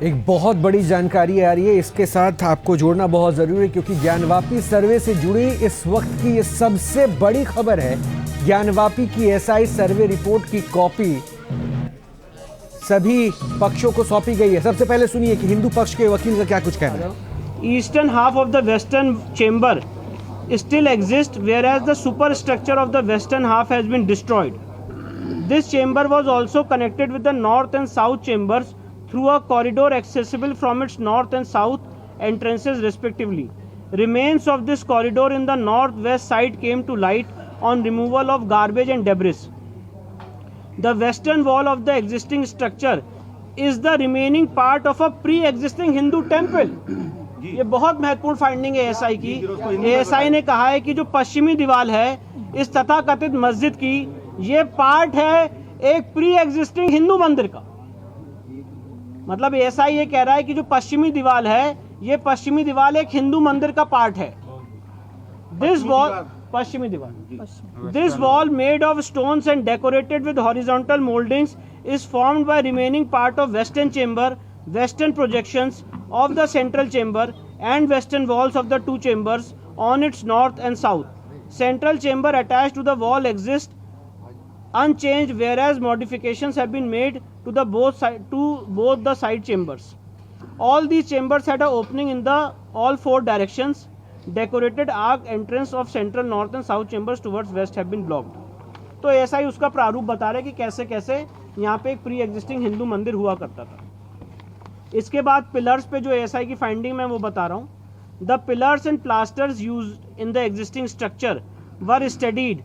एक बहुत बड़ी जानकारी आ रही है, इसके साथ आपको जोड़ना बहुत ज़रूरी है क्योंकि ज्ञानवापी सर्वे से जुड़ी इस वक्त की ये सबसे बड़ी खबर है। ज्ञानवापी की एसआई सर्वे रिपोर्ट की कॉपी सभी पक्षों को सौंपी गई है। सबसे पहले सुनिए कि हिंदू पक्ष के वकील का क्या कुछ कहना है। Eastern half of the western chamber still exists, whereas the superstructure of the western half has been destroyed. This chamber was also connected with the north and south chambers through a corridor accessible from its north and south entrances respectively. Remains of this corridor in the northwest side came to light on removal of garbage and debris. The western wall of the existing structure is the remaining part of a pre-existing Hindu temple. ये बहुत महत्वपूर्ण finding है ASI की। ASI ने कहा है कि जो पश्चिमी दीवार है इस तथाकथित मस्जिद की, ये पार्ट है एक प्री एग्जिस्टिंग हिंदू मंदिर का। मतलब एएसआई ये कह रहा है कि जो पश्चिमी दीवार है, ये पश्चिमी दीवार एक हिंदू मंदिर का पार्ट है। दिस वॉल पश्चिमी दीवार, this wall made of stones and decorated with horizontal mouldings is formed by remaining part of western chamber, western projections of the central chamber and western walls of the two chambers on its north and south. Central chamber attached to the wall exists unchanged, whereas modifications have been made to both the side chambers. All these chambers had an opening in the all four directions. Decorated arc entrance of central north and south chambers towards west have been blocked. तो ऐसा ही उसका प्रारूप बता रहे कि कैसे कैसे यहाँ पे एक प्री एग्जिस्टिंग हिंदू मंदिर हुआ करता था। इसके बाद पिलर्स पे जो एएसआई की फाइंडिंग मैं वो बता रहा हूँ। The pillars and plasters used in the existing structure were studied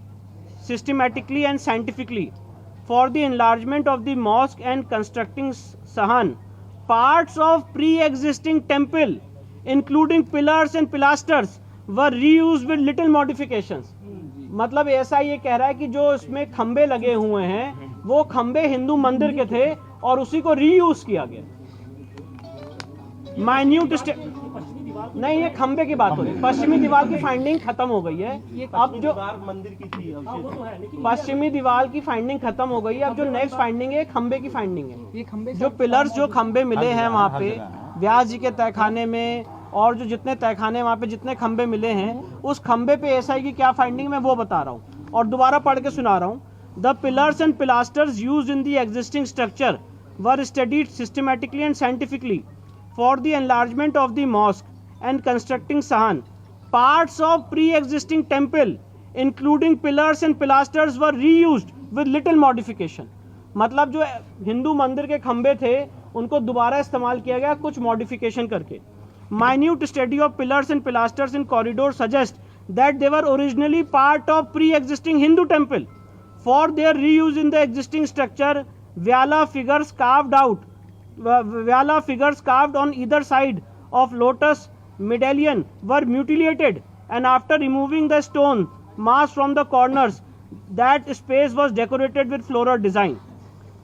systematically and scientifically for the enlargement of the mosque and constructing सहन parts of pre existing temple including pillars and pilasters were reused with little modifications. मतलब ASI ये कह रहा है कि जो इसमें खंबे लगे हुए हैं वो खंबे हिंदू मंदिर के थे और उसी को रीयूज किया गया। माइन्यूट नहीं, ये खंबे की बात हो रही है। पश्चिमी दीवार की फाइंडिंग खत्म हो गई है। अब जो मंदिर की थी पश्चिमी दीवार की फाइंडिंग खत्म हो गई है। अब जो नेक्स्ट फाइंडिंग है खंबे की फाइंडिंग है। जो पिलर्स जो खंबे मिले हैं वहाँ पे व्यास जी के तहखाने में और जो जितने तहखाने वहाँ पे जितने खंबे मिले हैं उस खंबे पे एएसआई की क्या फाइंडिंग मैं वो बता रहा हूँ और दोबारा पढ़ के सुना रहा हूँ। The pillars and pilasters used in the existing structure were studied systematically and scientifically for the enlargement of the mosque and constructing sahan. Parts of pre-existing temple including pillars and pilasters were reused with little modification. मतलब जो हिंदू मंदिर के खंबे थे उनको दोबारा इस्तेमाल किया गया कुछ मॉडिफिकेशन करके। Minute study of pillars and pilasters in corridor suggests that they were originally part of pre-existing Hindu temple. For their reuse in the existing structure, Vyala figures carved on either side of lotus medallion were mutilated, and after removing the stone mass from the corners, that space was decorated with floral design.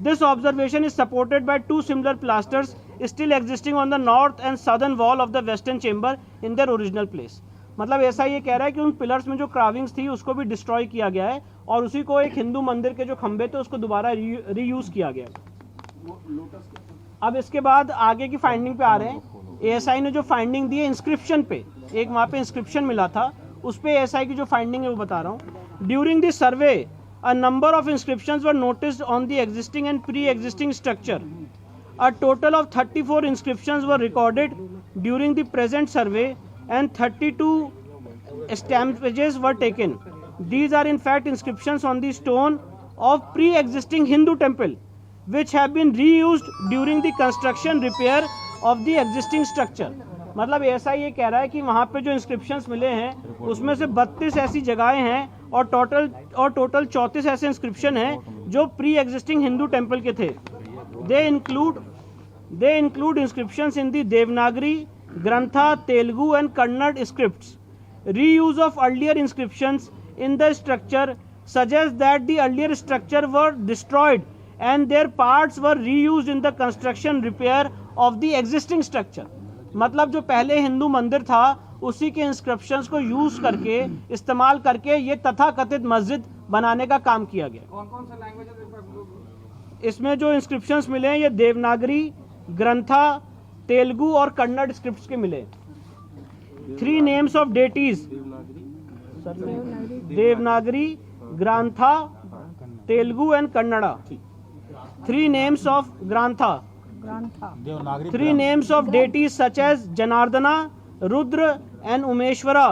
This observation is supported by two similar pilasters still existing on the north and southern wall of the western chamber in their original place. मतलब ऐसा ये कह रहा है कि उन pillars में जो क्राविंग्स थी उसको भी डिस्ट्रॉय किया गया है और उसी को एक हिंदू मंदिर के जो खंबे थे उसको दोबारा रीयूज किया गया। अब इसके बाद आगे की फाइंडिंग पे आ रहे हैं। एएसआई ने जो फाइंडिंग दी है इंस्क्रिप्शन पे, एक वहाँ पे इंस्क्रिप्शन मिला था, उस पे एएसआई की जो फाइंडिंग है वो बता रहा हूँ। During the survey a number of inscriptions were noticed on the existing and pre existing structure. A total of 34 inscriptions were recorded during the present survey and 32 estampages were taken. These are in fact inscriptions on the stone of pre existing Hindu temple which have been reused during the construction repair of the existing structure. मतलब ऐसा ये कह रहा है कि वहाँ पे जो इंस्क्रिप्शंस मिले हैं उसमें से 32 ऐसी जगहें हैं और टोटल 34 ऐसे इंस्क्रिप्शन हैं जो प्री एग्जिस्टिंग हिंदू टेम्पल के थे। They include inscriptions in the Devanagari, Grantha, Telugu and Kannada scripts. Reuse of earlier inscriptions in the structure suggest that the earlier structure were destroyed and their parts were reused in the construction repair of the existing structure. मतलब जो पहले हिंदू मंदिर था उसी के inscriptions को use करके इस्तेमाल करके ये तथाकथित मस्जिद बनाने का काम किया गया। कौन सा लैंग्वेज है इसमें जो इंस्क्रिप्शंस मिले हैं? ये देवनागरी, ग्रंथा तेलुगु और कन्नड़ स्क्रिप्ट्स के मिले। 3 names of deities, Devanagari, Grantha, Telugu and Kannada. 3 names of Grantha, 3 names of deities such as Janardana, Rudra and Umeshwara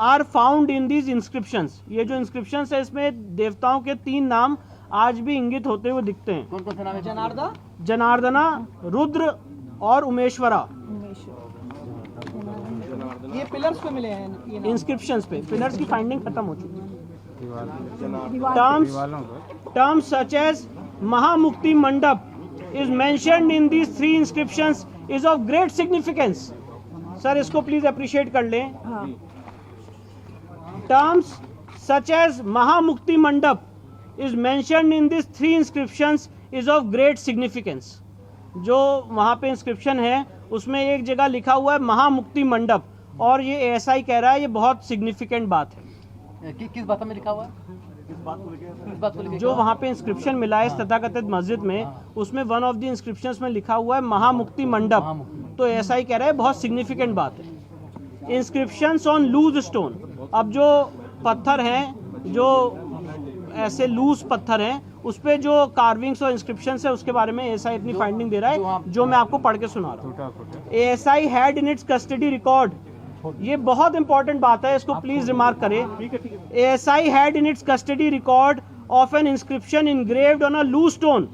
are found in these inscriptions। ये जो inscriptions है इसमें देवताओं के 3 नाम आज भी इंगित होते हुए दिखते हैं। कौन कौन सा नाम है? जनार्दना, रुद्र और उमेश्वरा। ये पिलर्स पे मिले हैं ये नाम। इंस्क्रिप्शंस पे, पिलर्स की फाइंडिंग खत्म हो चुकी है। टर्म्स सच एज महामुक्ति मंडप is mentioned in these 3 inscriptions is of great significance। Sir इसको प्लीज अप्रिशिएट कर लें। Terms such as महामुक्ति मंडप is mentioned in these 3 inscriptions is of great significance। जो वहाँ पे इंस्क्रिप्शन है उसमें एक जगह लिखा हुआ है महामुक्ति मंडप, और ये ऐसा ही कह रहा है, ये बहुत सिग्निफिकेंट बात है। किस बात में लिखा हुआ है? जो वहाँ पे इंस्क्रिप्शन मिला है तथाकथित मस्जिद में, उसमें वन ऑफ द इंस्क्रिप्शंस में लिखा हुआ है महामुक्ति मंडप, तो ऐसा ही कह रहा है, बहुत सिग्निफिकेंट बात है। इंस्क्रिप्शंस ऑन लूज स्टोन, अब जो पत्थर हैं, जो ऐसे लूज पत्थर हैं, उस पे जो कार्विंग्स और इंस्क्रिप्शंस है उसके बारे में एएसआई अपनी फाइंडिंग दे रहा है, जो मैं आपको पढ़ के सुना रहा हूँ। ASI had in its custody record, ये बहुत इंपॉर्टेंट बात है, इसको प्लीज रिमार्क करें। ASI had in its custody record of an inscription engraved on a loose stone